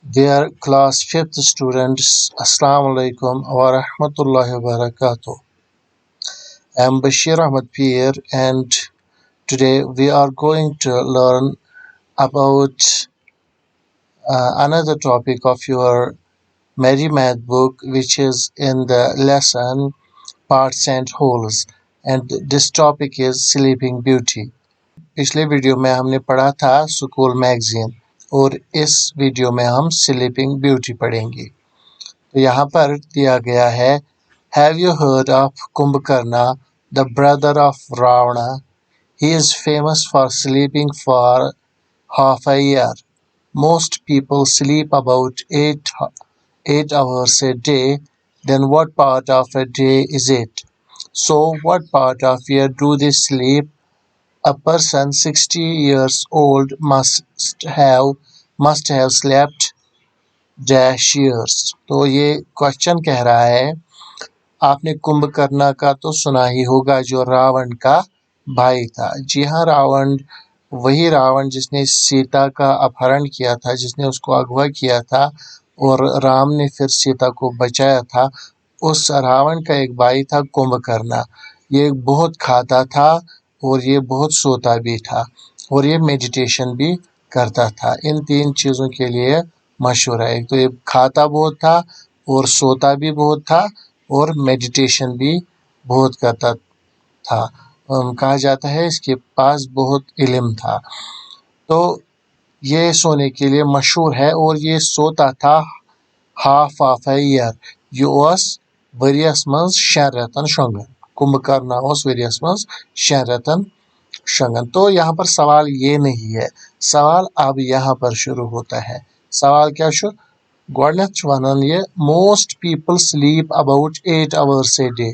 Dear class 5th students, Assalamu alaikum wa rahmatullahi wa barakatuh. I am Bashir Ahmed Peer and today we are going to learn about another topic of your Mary Math book, which is in the lesson Parts and Wholes, and this topic is Sleeping Beauty. पिछले video में हमने पढ़ा था school magazine और इस video में हम sleeping beauty पढ़ेंगे। तो यहाँ पर दिया गया है Have you heard of Kumbhakarna, the brother of Ravana? He is famous for sleeping for half a year. Most people sleep about 8 hours a day. Then what part of a day is it? So what part of year do they sleep? A person 60 years old must have slept dash years. तो ये question कह रहा है आपने कुंभकर्ण का तो सुना ही होगा जो रावण का भाई था। जी हाँ, रावण वही रावण जिसने सीता का अपहरण किया था, जिसने उसको अगवा किया था और राम ने फिर सीता को बचाया था। उस रावण का एक भाई था कुंभकर्ण। ये बहुत खाता था और ये बहुत सोता भी था और ये मेडिटेशन भी करता था। इन तीन चीज़ों के लिए मशहूर है। एक तो ये खाता बहुत था और सोता भी बहुत था और मेडिटेशन भी बहुत करता था। कहा जाता है इसके पास बहुत इल्म था। तो ये सोने के लिए मशहूर है और ये सोता था हाफ ऑफ ए ईयर। ये ओस वरियस मंज 6 रेतन शंगन। कुंभकर्ण ओस वरियस मंज 6 रेतन शंगन। तो यहाँ पर सवाल ये नहीं है, सवाल अब यहाँ पर शुरू होता है। सवाल क्या शुरू गोडनेथ वनन ये most people sleep about 8 hours a day.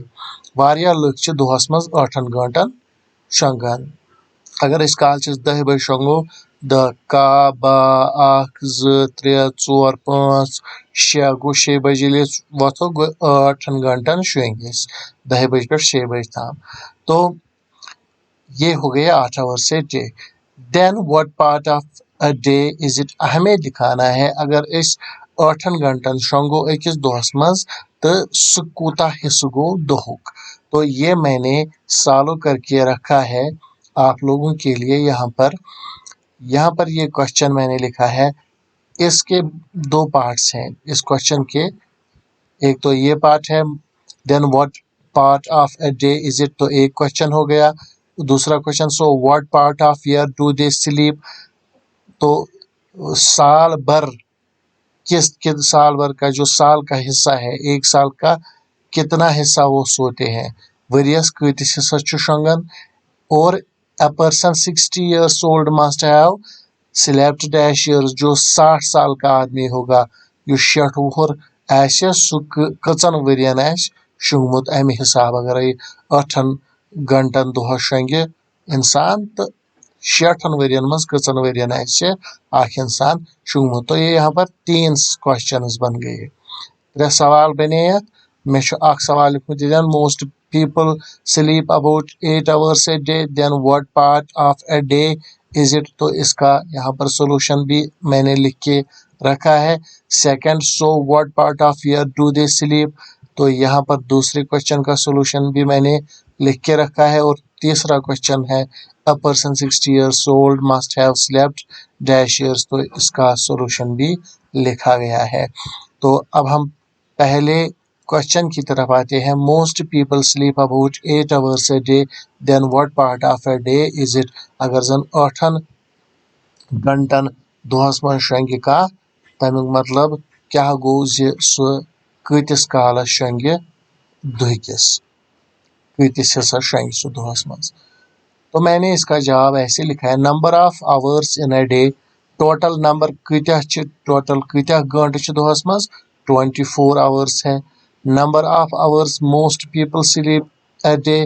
वारिया लुक छ दोहस मंज 8 घंटन शंगन। अगर इस काल 10 बजे शंगो 10 का 1 2 3 4 5 6 गो 6 बजे ले वथो 8 घंटन शुएंगे 10 बजे पे 6 बजे तक। तो ये हो गया 8 hours a day. Then what part of a day is it? हमें दिखाना है अगर इस 8 घंटन शंगो अकिस दोहस मंज तो सु कूता हिस्सु गो दोहुक। तो ये मैंने सॉल्व करके रखा है आप लोगों के लिए। यहाँ पर ये क्वेश्चन मैंने लिखा है। इसके 2 पार्ट्स हैं इस क्वेश्चन के। एक तो ये पार्ट है then what part of a day is it, तो एक क्वेश्चन हो गया। दूसरा question so what part of year do they sleep, तो साल भर साल भर का जो साल का हिस्सा है, एक साल का कितना हिस्सा वो सोते हैं। वरियस कतिस हिस्सा छु शंगन और a person 60 years old must have slept dash years. जो 60 साल का आदमी होगा यो 60 वुहर आसे सु कचन वरियन आस शुंगमुत। अमे हिसाब अगर 8 घंटन दोह शंगे इंसान तो 60 वरियन मज कचन वरियन आसे आख इंसान शुंगमुत। तो ये यहाँ पर 3 क्वेश्चन बन गए। 3 सवाल बने। मे सवाल लिखमुत most people sleep about 8 hours a day. Then what part of a day is it? तो इसका यहाँ पर सोल्यूशन भी मैंने लिख के रखा है। Second so what part of year do they sleep, तो यहाँ पर दूसरे क्वेश्चन का सोल्यूशन भी मैंने लिख के रखा है। और तीसरा क्वेश्चन है a person 60 years old must have slept dash years, तो इसका सोल्यूशन भी लिखा गया है। तो अब हम पहले क्वेश्चन की तरफ आते हैं। Most people sleep about 8 hours a day. Then what part of a day is it, अगर जन 8 घंटन दोहस मन शंगे का तमिक मतलब क्या गो सु कतिस कालस शंगे दुहकिस, कतिस हिस्सा शंगे सु दोहस मन। तो मैंने इसका जवाब ऐसे लिखा है number of hours in a day, total number total कत्या घंटे दोहस मन 24 hours है। Number of hours most people sleep a day,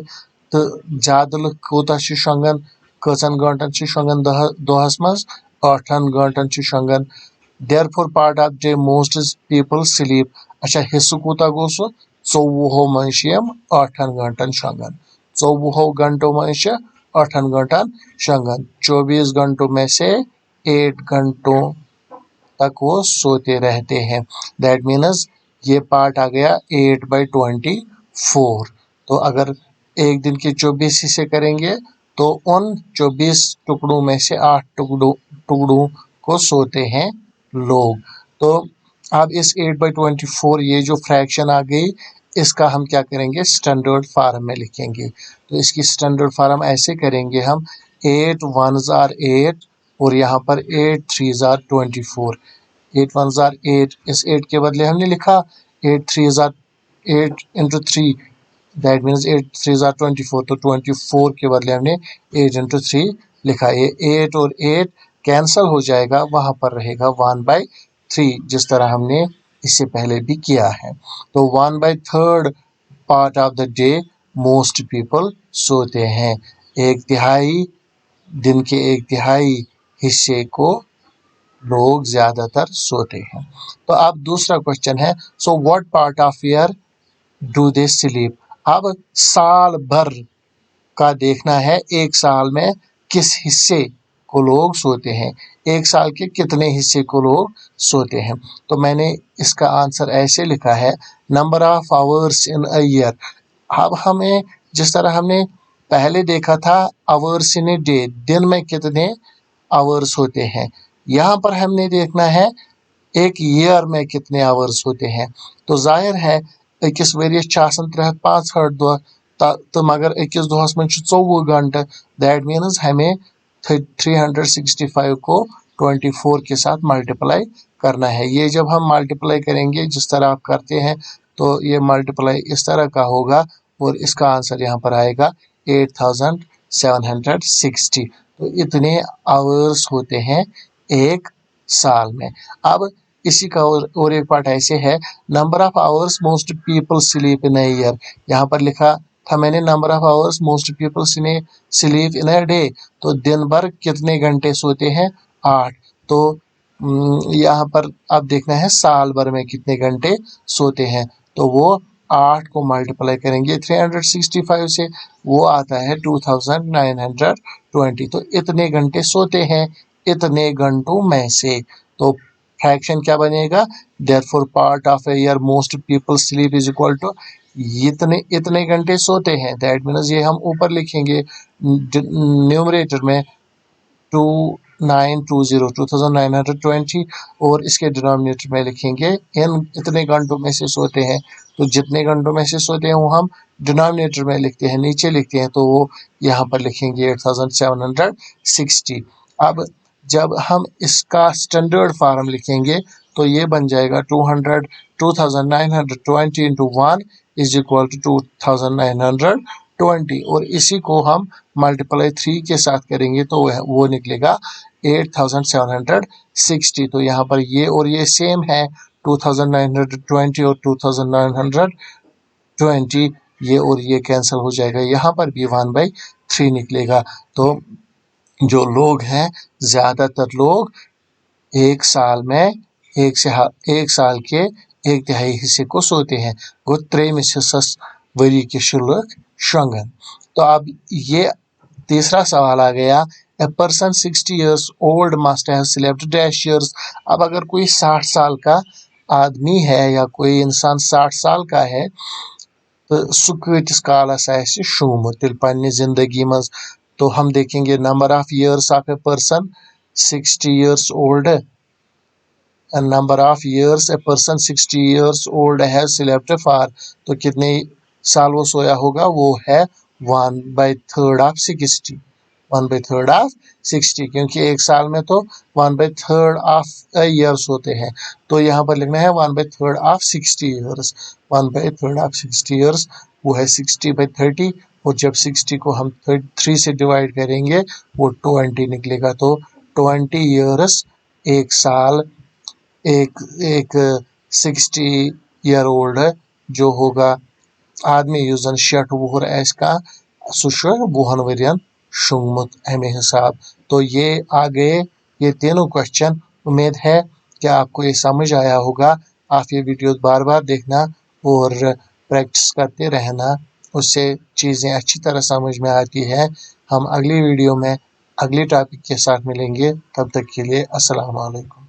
तो ज्यादा लुक कोता शंगन कचन घंटन शंगन दोहस मज 8 घंटन शंगन। Therefore part of day most people sleep, अच्छा हिस्सु कोता गो सो 24 मज 8 घंटन शंगन। 24 घंटों में 8 घंटन शंगन। 24 घंटों में से 8 घंटों तक वो सोते रहते हैं। दैट मीन्स ये पार्ट आ गया 8/24। तो अगर एक दिन के 24 हिस्से करेंगे तो उन 24 टुकड़ों में से 8 टुकड़ों को सोते हैं लोग। तो अब इस 8/24 ये जो फ्रैक्शन आ गई, इसका हम क्या करेंगे, स्टैंडर्ड फॉर्म में लिखेंगे। तो इसकी स्टैंडर्ड फॉर्म ऐसे करेंगे हम, 8 1s are 8 और यहाँ पर 8 3s are 24। 8 1s are 8, इस 8 के बदले हमने लिखा 8 3s are 8 into 3, that means 8 3s are 24। तो 24 के बदले हमने 8 into 3 लिखा। ये 8 और 8 कैंसल हो जाएगा, वहाँ पर रहेगा 1/3, जिस तरह हमने इससे पहले भी किया है। तो 1/3 part of the day most people सोते हैं। एक तिहाई दिन के एक तिहाई हिस्से को लोग ज्यादातर सोते हैं। तो अब दूसरा क्वेश्चन है, सो what part of year do they sleep. अब साल भर का देखना है, एक साल में किस हिस्से को लोग सोते हैं, एक साल के कितने हिस्से को लोग सोते हैं। तो मैंने इसका आंसर ऐसे लिखा है, number of hours in a year. अब हमें जिस तरह हमने पहले देखा था आवर्स इन ए डे, दिन में कितने आवर्स होते हैं, यहाँ पर हमने देखना है एक ईयर में कितने आवर्स होते हैं। तो जाहिर है अकिस वरियस 365 दह तो मगर अकिस दोहस में 24 घंटे, दैट मीन्स हमें 365 को 24 के साथ मल्टीप्लाई करना है। ये जब हम मल्टीप्लाई करेंगे जिस तरह आप करते हैं, तो ये मल्टीप्लाई इस तरह का होगा और इसका आंसर यहाँ पर आएगा 8760। तो इतने आवर्स होते हैं एक साल में। अब इसी का और एक पार्ट ऐसे है, number of hours most people sleep in a year. यहाँ पर लिखा था मैंने number of hours most people sleep in a day, तो दिन भर कितने घंटे सोते हैं, 8। तो यहाँ पर अब देखना है साल भर में कितने घंटे सोते हैं, तो वो 8 को मल्टीप्लाई करेंगे 365 से, वो आता है 2920। तो इतने घंटे सोते हैं इतने घंटों में से। तो फ्रैक्शन क्या बनेगा, therefore part of a year most people sleep is equal to इतने घंटे सोते हैं। दैट मीन्स ये हम ऊपर लिखेंगे न्यूमरेटर में 2920 और इसके डिनोमिनेटर में लिखेंगे इन इतने घंटों में से सोते हैं। तो जितने घंटों में से सोते हैं वो हम डिनोमिनेटर में लिखते हैं, नीचे लिखते हैं, तो वो यहाँ पर लिखेंगे 8760। अब जब हम इसका स्टैंडर्ड फॉर्म लिखेंगे तो ये बन जाएगा 2920 इंटू 1 इज इक्वल टू 2920, और इसी को हम मल्टीप्लाई 3 के साथ करेंगे तो वो निकलेगा 8760। तो यहाँ पर ये और ये सेम है, 2920 और 2920, ये और ये कैंसिल हो जाएगा, यहाँ पर भी 1/3 निकलेगा। तो जो लोग हैं ज्यादातर लोग एक साल में एक साल के एक तिहाई हिस्से को सोते हैं। गो त्रेमिस हिस्सस वरी के शुल्क शंगन। तो अब ये तीसरा सवाल आ गया, a person 60 years old must have slept dash years। अब अगर कोई 60 साल का आदमी है या कोई इंसान 60 साल का है, तो सु कतिस कालस आसि शोंगमुत तेल पन्ने जिंदगी मज। तो हम देखेंगे number of years of a person 60 years old, number of years a person 60 years old has slept for. तो कितने साल वो सोया होगा, वो है 1/3 ऑफ 60। 1/3 ऑफ 60, क्योंकि एक साल में तो 1/3 ऑफ ईयर्स होते हैं। तो यहाँ पर लिखना है 1/3 ऑफ 60 ईयर्स। 1/3 ऑफ 60 ईयर्स वो है 60/30, और जब 60 को हम 3 से डिवाइड करेंगे वो 20 निकलेगा। तो 20 ईयर्स एक साल एक 60 ईयर ओल्ड जो होगा आदमी युस जन 60 वुहर आसि कहां सु 20 वरियन शोंगमुत अमे हिसाब। तो ये आ गए ये तीनों क्वेश्चन। उम्मीद है कि आपको ये समझ आया होगा। आप ये वीडियोस बार बार देखना और प्रैक्टिस करते रहना, उससे चीज़ें अच्छी तरह समझ में आती है। हम अगली वीडियो में अगले टॉपिक के साथ मिलेंगे, तब तक के लिए अस्सलाम वालेकुम।